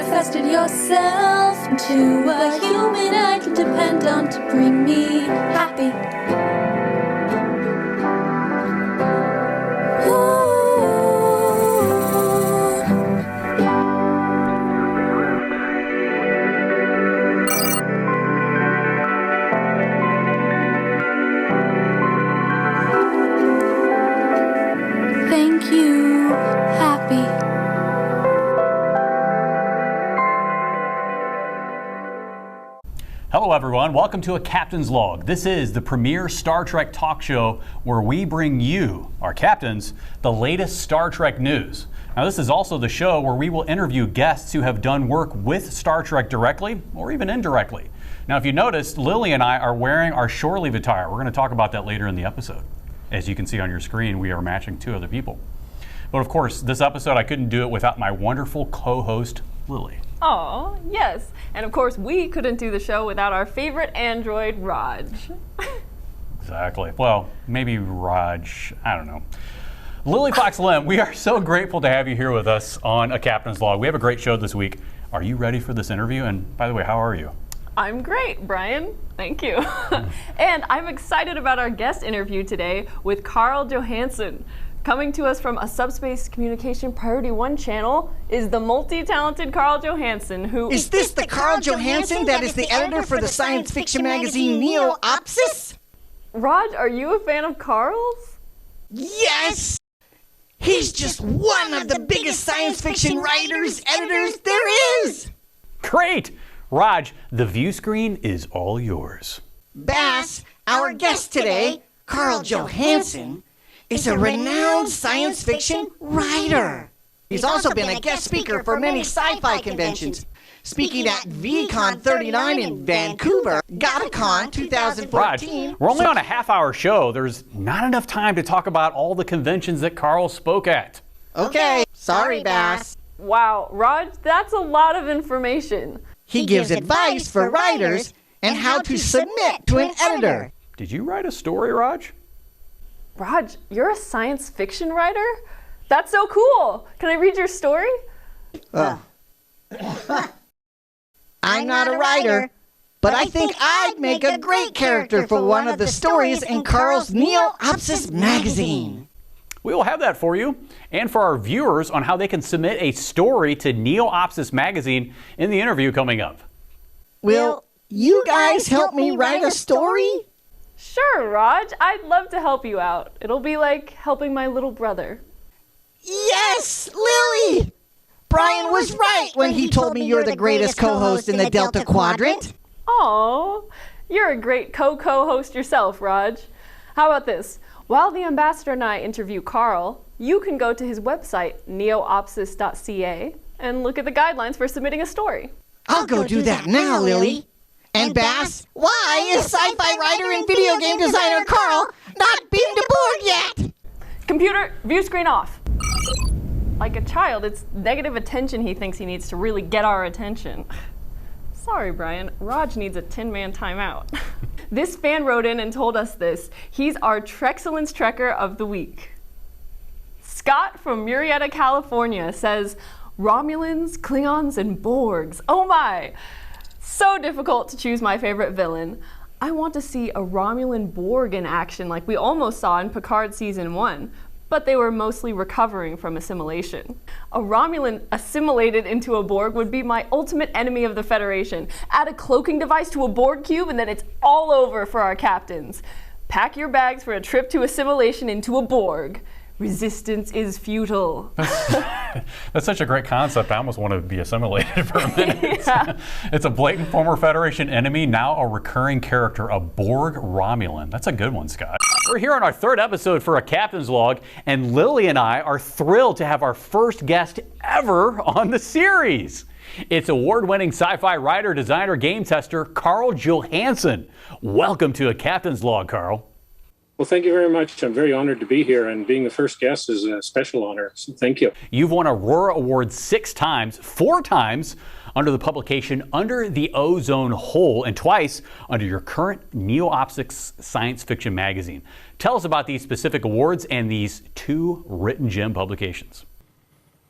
manifested yourself into a human I can depend on to bring me happy. Thank you, happy. Hello everyone, welcome to A Captain's Log. This is the premier Star Trek talk show where we bring you, our captains, the latest Star Trek news. Now this is also the show where we will interview guests who have done work with Star Trek directly or even indirectly. Now if you noticed, Lili and I are wearing our shore leave attire. We're going to talk about that later in the episode. As you can see on your screen, we are matching two other people. But of course, this episode I couldn't do it without my wonderful co-host, Lili. Oh, yes. And of course, we couldn't do the show without our favorite android, Rogg. Exactly. Well, maybe Raj, I don't know. Lili Fox-Lim, we are so grateful to have you here with us on A Captain's Log. We have a great show this week. Are you ready for this interview? And by the way, how are you? I'm great, Brian. Thank you. And I'm excited about our guest interview today with Karl Johanson. Coming to us from a subspace communication Priority 1 channel is the multi-talented Karl Johanson, who... Is this the Karl Johanson that is the editor for the science fiction magazine Neo-Opsis? Rog, are you a fan of Karl's? Yes! He's just one of the biggest science fiction writers, editors there is! Great! Raj, the view screen is all yours. Bass, our guest today, Karl Johanson, is a renowned science fiction writer. He's also been a guest speaker for many sci-fi conventions, speaking at VCon 39 in Vancouver, GataCon 2014. Raj, we're only on a half-hour show. There's not enough time to talk about all the conventions that Karl spoke at. Okay, sorry, Bass. Wow, Rog, that's a lot of information. He gives advice for writers and how to submit to an editor. Did you write a story, Raj? Rog, you're a science fiction writer? That's so cool! Can I read your story? I'm not a writer, but I think I'd make a great character for one of the stories in Karl's Neo-Opsis Magazine. We will have that for you and for our viewers on how they can submit a story to Neo-Opsis Magazine in the interview coming up. Will you guys help me write a story? Sure, Rog. I'd love to help you out. It'll be like helping my little brother. Yes, Lili! Brian was right when he told me you're the greatest co-host in the Delta Quadrant. Aw, you're a great co-host yourself, Rog. How about this? While the ambassador and I interview Karl, you can go to his website, neoopsis.ca, and look at the guidelines for submitting a story. I'll go do that now, Lili. And Bass, why is sci-fi writer and video game designer Karl not beamed aboard yet? Computer, view screen off. Like a child, it's negative attention he thinks he needs to really get our attention. Sorry, Brian. Rog needs a 10-man timeout. This fan wrote in and told us this. He's our Trexcellence Trekker of the Week. Scott from Murrieta, California says, Romulans, Klingons, and Borgs. Oh my! So difficult to choose my favorite villain. I want to see a Romulan Borg in action like we almost saw in Picard Season 1, but they were mostly recovering from assimilation. A Romulan assimilated into a Borg would be my ultimate enemy of the Federation. Add a cloaking device to a Borg cube and then it's all over for our captains. Pack your bags for a trip to assimilation into a Borg. Resistance is futile. That's such a great concept. I almost want to be assimilated for a minute. Yeah. It's a blatant former Federation enemy, now a recurring character, a Borg Romulan. That's a good one, Scott. We're here on our third episode for A Captain's Log, and Lili and I are thrilled to have our first guest ever on the series. It's award-winning sci-fi writer, designer, game tester, Karl Johanson. Welcome to A Captain's Log, Karl. Well, thank you very much. I'm very honored to be here, and being the first guest is a special honor, so thank you. You've won Aurora Awards 6 times, 4 times under the publication Under the Ozone Hole, and twice under your current Neo-Opsis Science Fiction Magazine. Tell us about these specific awards and these 2 written gem publications.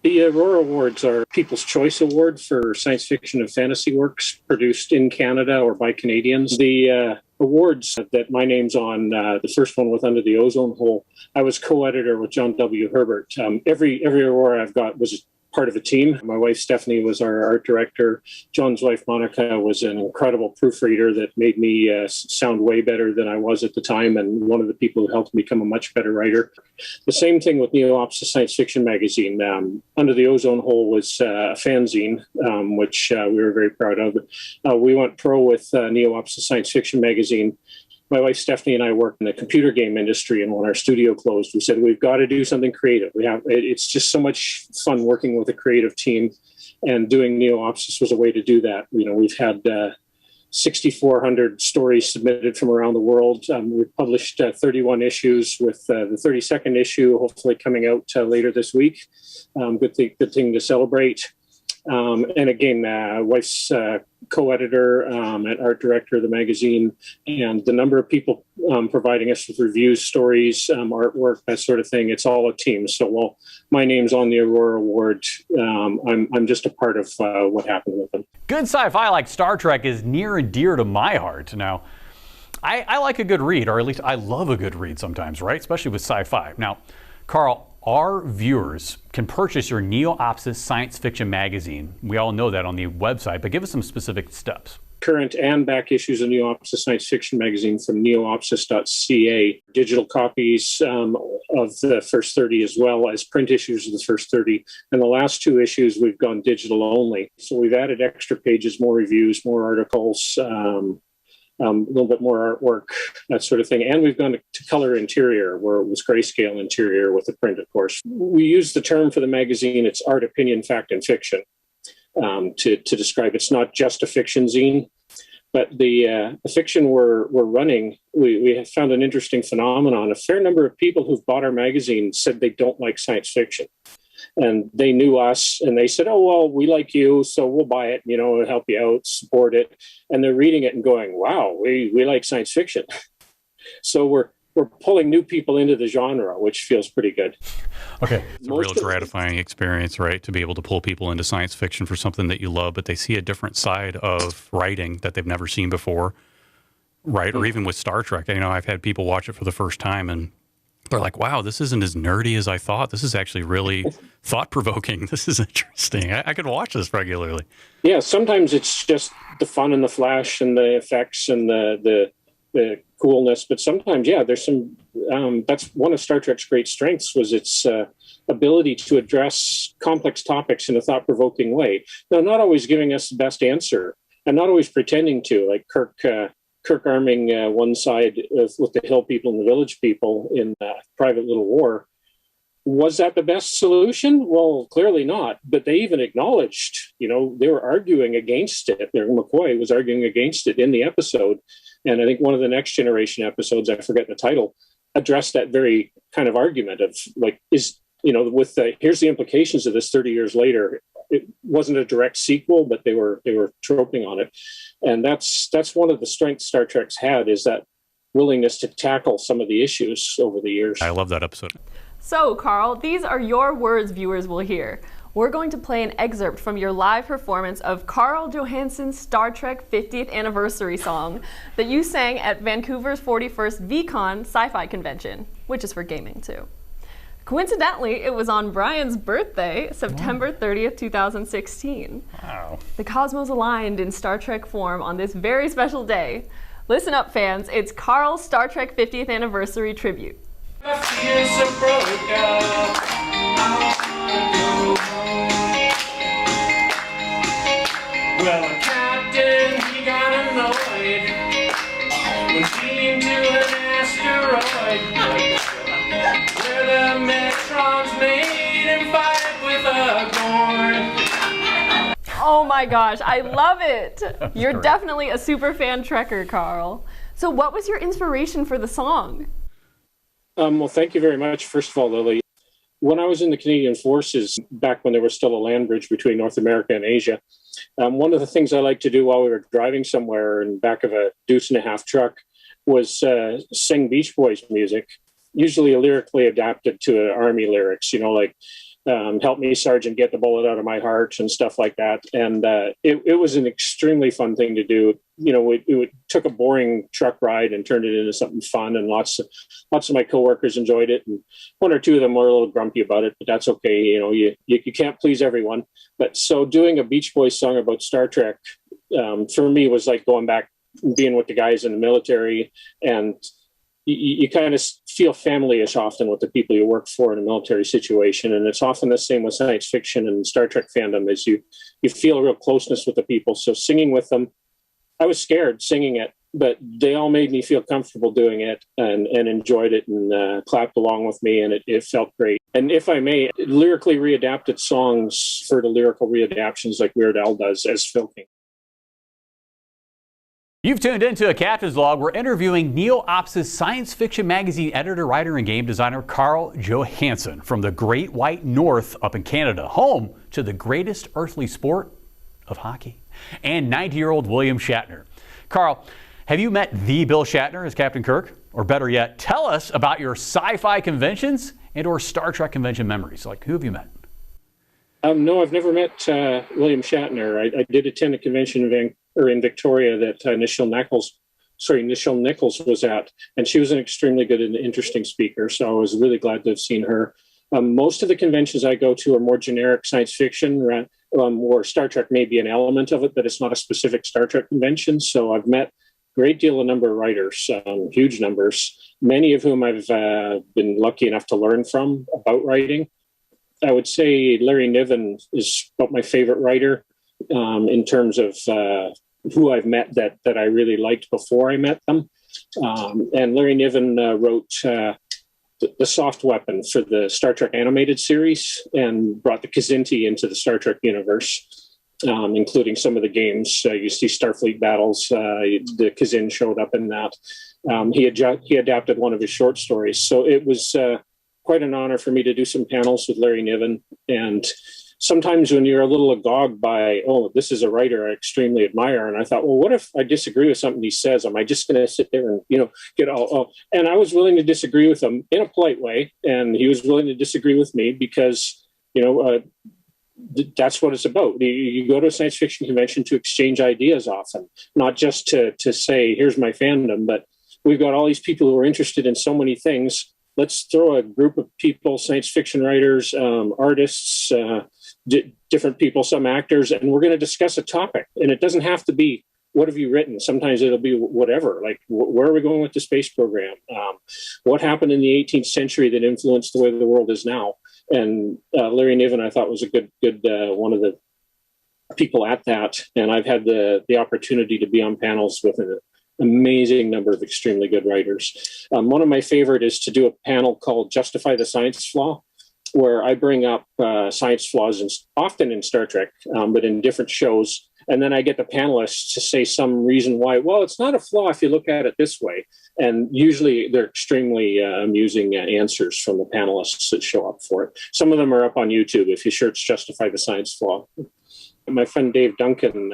The Aurora Awards are People's Choice Award for science fiction and fantasy works produced in Canada or by Canadians. The awards that my name's on, the first one was Under the Ozone Hole. I was co-editor with John W. Herbert. Every Aurora I've got was part of a team. My wife Stephanie was our art director. John's wife Monica was an incredible proofreader that made me sound way better than I was at the time, and one of the people who helped me become a much better writer. The same thing with Neo-Opsis Science Fiction Magazine. Under the Ozone Hole was a fanzine, which we were very proud of. We went pro with Neo-Opsis Science Fiction Magazine. My wife Stephanie and I work in the computer game industry, and when our studio closed, we said we've got to do something creative. It's just so much fun working with a creative team, and doing Neo-Opsis was a way to do that. We've had 6,400 stories submitted from around the world. We've published 31 issues, with the 32nd issue hopefully coming out later this week. Good thing to celebrate. And again, wife's co-editor and art director of the magazine, and the number of people providing us with reviews, stories, artwork, that sort of thing. It's all a team. So while my name's on the Aurora Award, I'm just a part of what happened with them. Good sci-fi like Star Trek is near and dear to my heart. Now, I like a good read, or at least I love a good read sometimes, right? Especially with sci-fi. Now, Karl, our viewers can purchase your Neo-Opsis Science Fiction Magazine. We all know that on the website, but give us some specific steps. Current and back issues of Neo-Opsis Science Fiction Magazine from neoopsis.ca. Digital copies of the first 30, as well as print issues of the first 30. And the last 2 issues, we've gone digital only. So we've added extra pages, more reviews, more articles, a little bit more artwork, that sort of thing. And we've gone to color interior, where it was grayscale interior with the print, of course. We use the term for the magazine, it's art, opinion, fact, and fiction, to describe. It's not just a fiction zine, but the fiction we're running, we have found an interesting phenomenon. A fair number of people who've bought our magazine said they don't like science fiction. And they knew us, and they said, oh, well, we like you, so we'll buy it, it'll help you out, support it. And they're reading it and going, wow, we like science fiction. So we're pulling new people into the genre, which feels pretty good. Okay. It's a real gratifying experience, right? To be able to pull people into science fiction for something that you love, but they see a different side of writing that they've never seen before, right? Mm-hmm. Or even with Star Trek. I've had people watch it for the first time, and they're like, wow, this isn't as nerdy as I thought. This is actually really thought-provoking. This is interesting. I could watch this regularly. Yeah, sometimes it's just the fun and the flash and the effects and the coolness. But sometimes, there's some, that's one of Star Trek's great strengths, was its ability to address complex topics in a thought-provoking way. Now, not always giving us the best answer, and not always pretending to, like Kirk arming one side with the hill people and the village people in Private Little War. Was that the best solution? Well, clearly not. But they even acknowledged, they were arguing against it. McCoy was arguing against it in the episode. And I think one of the Next Generation episodes, I forget the title, addressed that very kind of argument of like, here's the implications of this 30 years later. It wasn't a direct sequel, but they were troping on it. And that's one of the strengths Star Trek's had, is that willingness to tackle some of the issues over the years. I love that episode. So, Karl, these are your words viewers will hear. We're going to play an excerpt from your live performance of Karl Johanson's Star Trek 50th anniversary song that you sang at Vancouver's 41st VCon Sci-Fi Convention, which is for gaming too. Coincidentally, it was on Brian's birthday, September 30th, 2016. Wow. The cosmos aligned in Star Trek form on this very special day. Listen up, fans. It's Karl's Star Trek 50th anniversary tribute. Well, a captain, he got annoyed when seen to an asteroid where the Metrons made him fight with a gorn. Oh my gosh, I love it. You're great. Definitely a super fan Trekker, Karl. So what was your inspiration for the song? Well, thank you very much, first of all, Lily. When I was in the Canadian Forces, back when there was still a land bridge between North America and Asia, one of the things I liked to do while we were driving somewhere in the back of a deuce-and-a-half truck was sing Beach Boys music, usually lyrically adapted to Army lyrics, like help me, Sergeant, get the bullet out of my heart and stuff like that. And it was an extremely fun thing to do. It took a boring truck ride and turned it into something fun, and lots of my coworkers enjoyed it, and one or two of them were a little grumpy about it, but that's okay. You can't please everyone. But so doing a Beach Boys song about Star Trek for me was like going back, being with the guys in the military, and you kind of feel family-ish often with the people you work for in a military situation. And it's often the same with science fiction and Star Trek fandom, is you feel a real closeness with the people. So singing with them, I was scared singing it, but they all made me feel comfortable doing it and enjoyed it and clapped along with me, and it felt great. And if I may, lyrically readapted songs for the lyrical readaptions like Weird Al does as Filking. You've tuned into a Captain's Log. We're interviewing Neo-Opsis Science Fiction Magazine editor, writer, and game designer Karl Johanson from the Great White North up in Canada, home to the greatest earthly sport of hockey, and 90-year-old William Shatner. Karl, have you met the Bill Shatner as Captain Kirk? Or better yet, tell us about your sci-fi conventions and or Star Trek convention memories. Like, who have you met? No, I've never met William Shatner. I did attend a convention in Victoria that Nichelle Nichols was at, and she was an extremely good and interesting speaker, so I was really glad to have seen her. Most of the conventions I go to are more generic science fiction, or Star Trek may be an element of it, but it's not a specific Star Trek convention. So I've met a great deal of number of writers, huge numbers, many of whom I've been lucky enough to learn from about writing. I would say Larry Niven is about my favorite writer in terms of who I've met that I really liked before I met them. And Larry Niven wrote the soft weapon for the Star Trek animated series and brought the Kzinti into the Star Trek universe, including some of the games. You see Starfleet battles, the Kazin showed up in that. He adapted one of his short stories. So it was quite an honor for me to do some panels with Larry Niven. And sometimes when you're a little agog by, oh, this is a writer I extremely admire, and I thought, well, what if I disagree with something he says? Am I just going to sit there and, get all, and I was willing to disagree with him in a polite way, and he was willing to disagree with me because, that's what it's about. You go to a science fiction convention to exchange ideas often, not just to say, here's my fandom, but we've got all these people who are interested in so many things. Let's throw a group of people, science fiction writers, artists, different people, some actors, and we're going to discuss a topic. And it doesn't have to be, what have you written? Sometimes it'll be whatever, like where are we going with the space program? What happened in the 18th century that influenced the way the world is now? And Larry Niven, I thought, was a good one of the people at that. And I've had the opportunity to be on panels with an amazing number of extremely good writers. One of my favorite is to do a panel called Justify the Science Flaw, where I bring up science flaws, often in Star Trek, but in different shows. And then I get the panelists to say some reason why, well, it's not a flaw if you look at it this way. And usually they're extremely amusing answers from the panelists that show up for it. Some of them are up on YouTube if you search Justify the Science Flaw. My friend Dave Duncan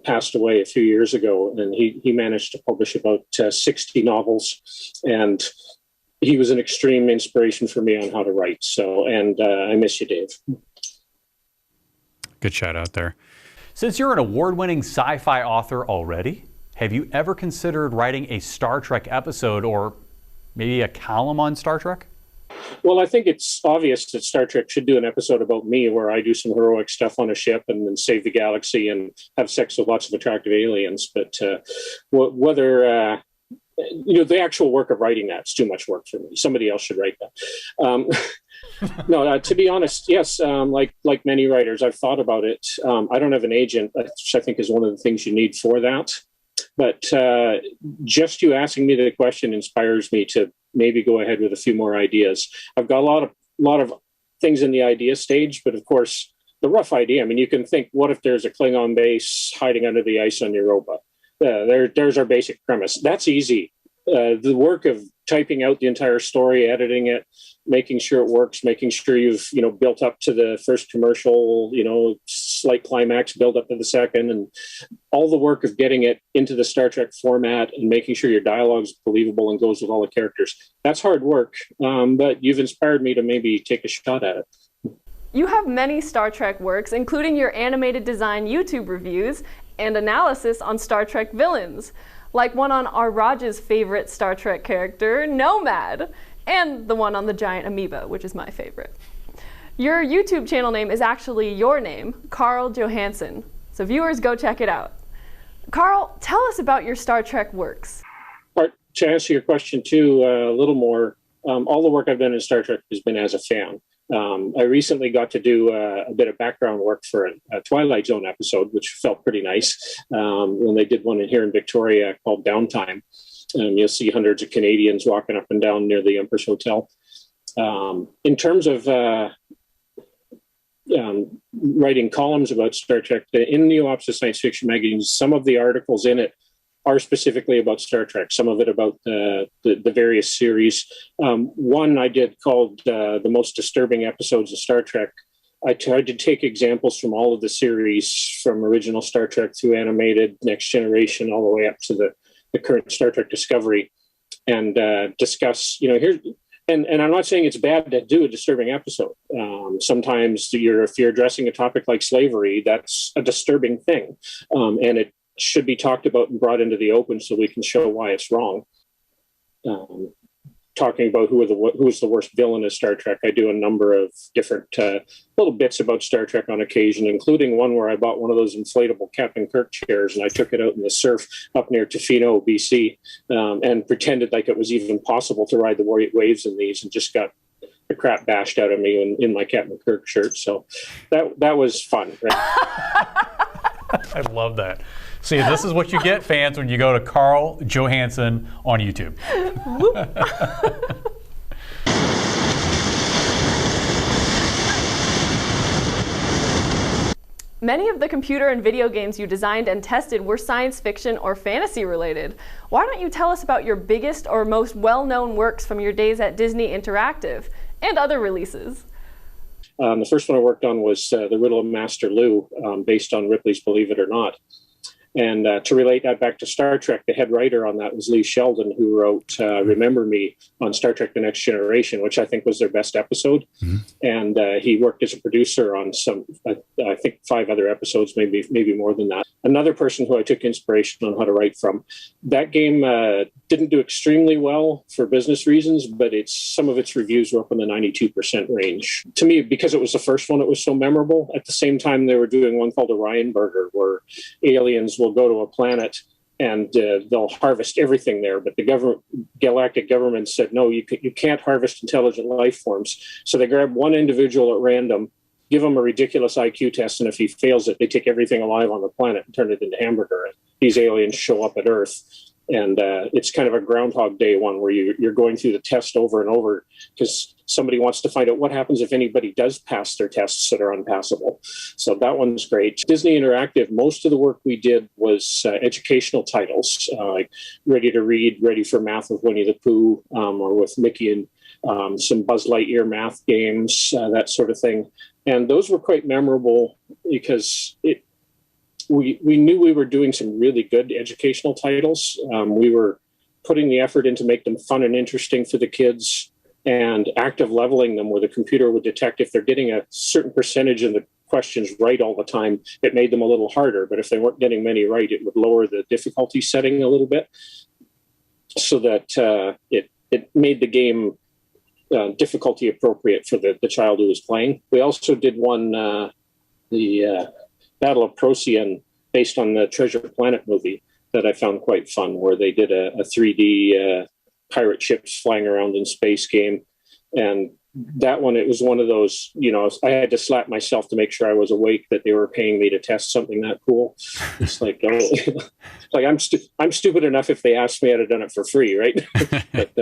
passed away a few years ago, and he managed to publish about 60 novels. And he was an extreme inspiration for me on how to write. So, and I miss you, Dave. Good shout out there. Since you're an award-winning sci-fi author already, have you ever considered writing a Star Trek episode or maybe a column on Star Trek? Well, I think it's obvious that Star Trek should do an episode about me where I do some heroic stuff on a ship and then save the galaxy and have sex with lots of attractive aliens. But whether the actual work of writing that's too much work for me. Somebody else should write that. No, to be honest, yes. Like many writers, I've thought about it. I don't have an agent, which I think is one of the things you need for that. But just you asking me the question inspires me to maybe go ahead with a few more ideas. I've got a lot of things in the idea stage, but of course, the rough idea. I mean, you can think, what if there's a Klingon base hiding under the ice on Europa? There's our basic premise. That's easy. The work of typing out the entire story, editing it, making sure it works, making sure you've built up to the first commercial, slight climax, build up to the second, and all the work of getting it into the Star Trek format and making sure your dialogue's believable and goes with all the characters. That's hard work, but you've inspired me to maybe take a shot at it. You have many Star Trek works, including your animated design YouTube reviews and analysis on Star Trek villains, like one on Aurora's favorite Star Trek character, Nomad, and the one on the giant amoeba, which is my favorite. Your YouTube channel name is actually your name, Karl Johanson, so viewers go check it out. Karl, tell us about your Star Trek works. To answer your question too, a little more, all the work I've done in Star Trek has been as a fan. I recently got to do a bit of background work for a Twilight Zone episode, which felt pretty nice when they did one in here in Victoria called Downtime. You'll see hundreds of Canadians walking up and down near the Empress Hotel. In terms of writing columns about Star Trek, in Neo-Opsis Science Fiction Magazines, some of the articles in it are specifically about Star Trek, some of it about the various series. One I did called The Most Disturbing Episodes of Star Trek. I tried to take examples from all of the series, from original Star Trek through animated, Next Generation, all the way up to the current Star Trek Discovery, and discuss, and I'm not saying it's bad to do a disturbing episode. Sometimes if you're addressing a topic like slavery, that's a disturbing thing. And it should be talked about and brought into the open so we can show why it's wrong. Talking about who's the worst villain of Star Trek, I do a number of different little bits about Star Trek on occasion, including one where I bought one of those inflatable Captain Kirk chairs and I took it out in the surf up near Tofino, BC, and pretended like it was even possible to ride the waves in these, and just got the crap bashed out of me in my Captain Kirk shirt. So that was fun, right? I love that. See, this is what you get, fans, when you go to Karl Johanson on YouTube. Many of the computer and video games you designed and tested were science fiction or fantasy related. Why don't you tell us about your biggest or most well-known works from your days at Disney Interactive and other releases? The first one I worked on was The Riddle of Master Lou, based on Ripley's Believe It or Not. And to relate that back to Star Trek, the head writer on that was Lee Sheldon, who wrote Remember Me on Star Trek The Next Generation, which I think was their best episode. Mm-hmm. And he worked as a producer on some, I think 5 other episodes, maybe more than that. Another person who I took inspiration on how to write from. That game didn't do extremely well for business reasons, but some of its reviews were up in the 92% range. To me, because it was the first one, it was so memorable. At the same time, they were doing one called Orion Burger, where aliens will go to a planet and they'll harvest everything there. But the galactic government said, no, you can't harvest intelligent life forms. So they grab one individual at random, give him a ridiculous IQ test, and if he fails it, they take everything alive on the planet and turn it into hamburger. And these aliens show up at Earth. And it's kind of a Groundhog Day one where you're going through the test over and over because somebody wants to find out what happens if anybody does pass their tests that are unpassable. So that one's great. Disney Interactive, most of the work we did was educational titles, like Ready to Read, Ready for Math with Winnie the Pooh, or with Mickey, and some Buzz Lightyear math games, that sort of thing. And those were quite memorable because we knew we were doing some really good educational titles. We were putting the effort in to make them fun and interesting for the kids, and active leveling them where the computer would detect if they're getting a certain percentage of the questions right all the time, it made them a little harder. But if they weren't getting many right, it would lower the difficulty setting a little bit so that it made the game difficulty appropriate for the child who was playing. We also did one, the Battle of Procyon, based on the Treasure Planet movie, that I found quite fun, where they did a 3D pirate ships flying around in space game. And that one, it was one of those, I had to slap myself to make sure I was awake that they were paying me to test something that cool. It's like, like I'm stupid enough if they asked me, I'd have done it for free, right? But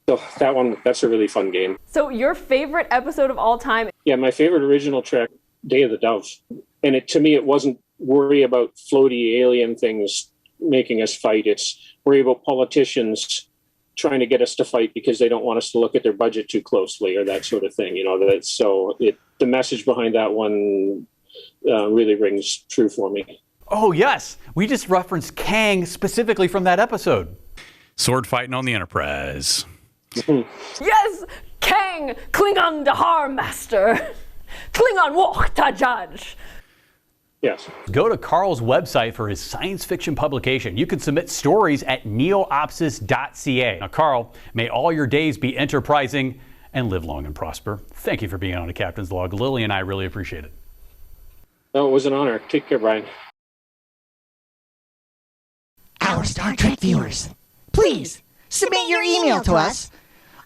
so that one, that's a really fun game. So your favorite episode of all time? Yeah, my favorite original Trek, Day of the Dove. And to me, it wasn't worry about floaty alien things making us fight. It's worry about politicians trying to get us to fight because they don't want us to look at their budget too closely or that sort of thing. The message behind that one really rings true for me. Oh, yes. We just referenced Kang specifically from that episode. Sword fighting on the Enterprise. Yes! Kang! Klingon Dahar Master! Klingon walk ta judge. Yes. Go to Karl's website for his science fiction publication. You can submit stories at Neo-Opsis.ca. Now, Karl, may all your days be enterprising and live long and prosper. Thank you for being on a Captain's Log. Lili and I really appreciate it. Oh, it was an honor. Take care, Brian. Our Star Trek viewers, please submit your email to us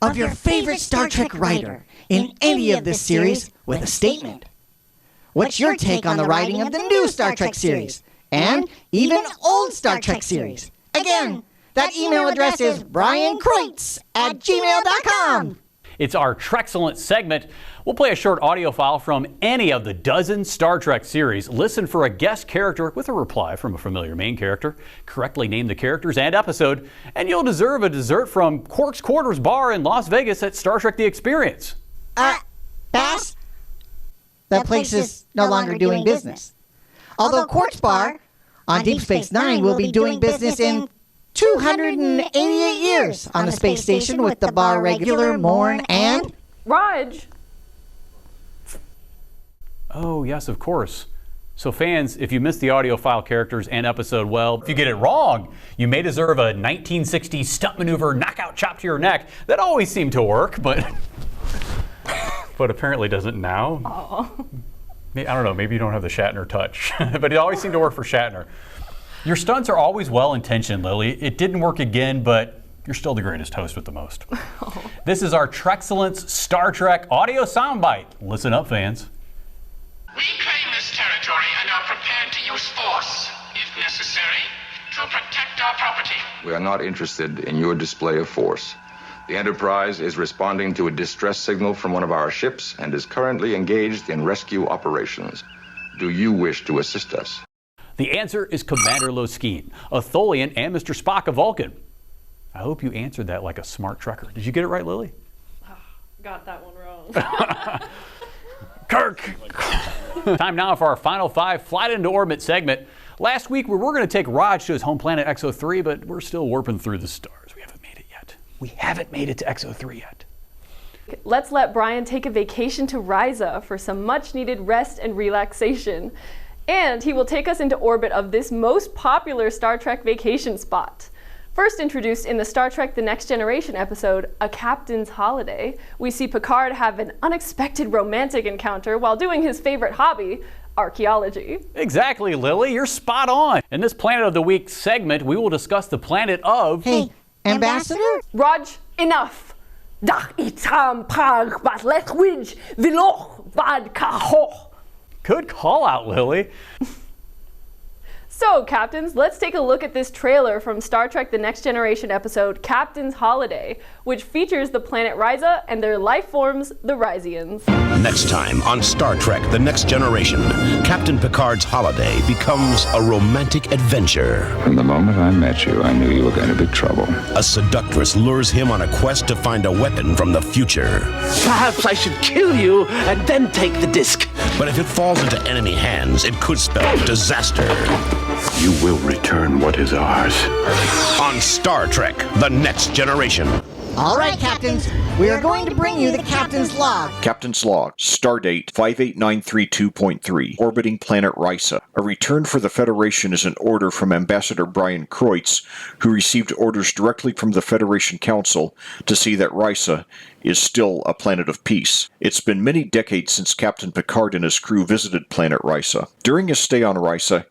of your favorite Star Trek writer in any of this series with a statement. What's your take on the writing of the new Star Trek series and even old Star Trek series? Again, that email address is briancreutz@gmail.com. It's our Trexcellent segment. We'll play a short audio file from any of the dozen Star Trek series. Listen for a guest character with a reply from a familiar main character. Correctly name the characters and episode, and you'll deserve a dessert from Quark's Quarters Bar in Las Vegas at Star Trek The Experience. Bass? That place is no longer doing business. Although Quartz Bar on Deep Space Nine will be doing business in 288 years on the space station with the bar regular, Morn, and Raj. Oh, yes, of course. So fans, if you missed the audio file characters and episode, well, if you get it wrong, you may deserve a 1960s stunt maneuver knockout chop to your neck. That always seemed to work, but apparently doesn't now. Oh. I don't know, maybe you don't have the Shatner touch, but it always seemed to work for Shatner. Your stunts are always well-intentioned, Lili. It didn't work again, but you're still the greatest host with the most. Oh. This is our Trexcellence Star Trek audio soundbite. Listen up, fans. We claim this territory and are prepared to use force, if necessary, to protect our property. We are not interested in your display of force. The Enterprise is responding to a distress signal from one of our ships and is currently engaged in rescue operations. Do you wish to assist us? The answer is Commander Loskeen, a Tholian and Mr. Spock, a Vulcan. I hope you answered that like a smart Trekker. Did you get it right, Lili? Got that one wrong. Kirk! Time now for our Final Five Flight into Orbit segment. Last week we were going to take Raj to his home planet XO3, but we're still warping through the stars. We haven't made it yet. We haven't made it to XO3 yet. Let's let Brian take a vacation to Risa for some much-needed rest and relaxation. And he will take us into orbit of this most popular Star Trek vacation spot. First introduced in the Star Trek The Next Generation episode, A Captain's Holiday, we see Picard have an unexpected romantic encounter while doing his favorite hobby, archaeology. Exactly, Lili. You're spot on. In this Planet of the Week segment, we will discuss the planet of... Hey, Ambassador? Raj, enough! Dak itam pag bat letwij viloch vad kahoch. Good call out, Lili. So, Captains, let's take a look at this trailer from Star Trek The Next Generation episode, Captain's Holiday, which features the planet Risa and their life forms, the Risians. Next time on Star Trek The Next Generation, Captain Picard's holiday becomes a romantic adventure. From the moment I met you, I knew you were going to be trouble. A seductress lures him on a quest to find a weapon from the future. Perhaps I should kill you and then take the disc. But if it falls into enemy hands, it could spell disaster. You will return what is ours. On Star Trek The Next Generation. All right, Captains, we are going to bring you the Captain's Log. Captain's Log, Stardate 58932.3, orbiting planet Risa. A return for the Federation is an order from Ambassador Brian Kreutz, who received orders directly from the Federation Council to see that Risa is still a planet of peace. It's been many decades since Captain Picard and his crew visited planet Risa. During his stay on Risa,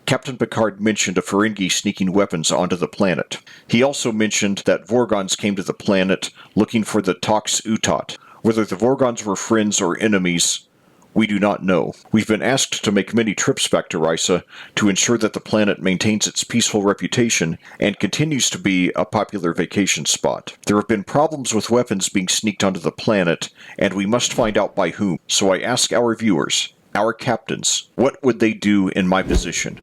Captain Picard mentioned a Ferengi sneaking weapons onto the planet. He also mentioned that Vorgons came to the planet looking for the Tox Utot. Whether the Vorgons were friends or enemies, we do not know. We've been asked to make many trips back to Risa to ensure that the planet maintains its peaceful reputation and continues to be a popular vacation spot. There have been problems with weapons being sneaked onto the planet, and we must find out by whom. So I ask our viewers, our captains, what would they do in my position?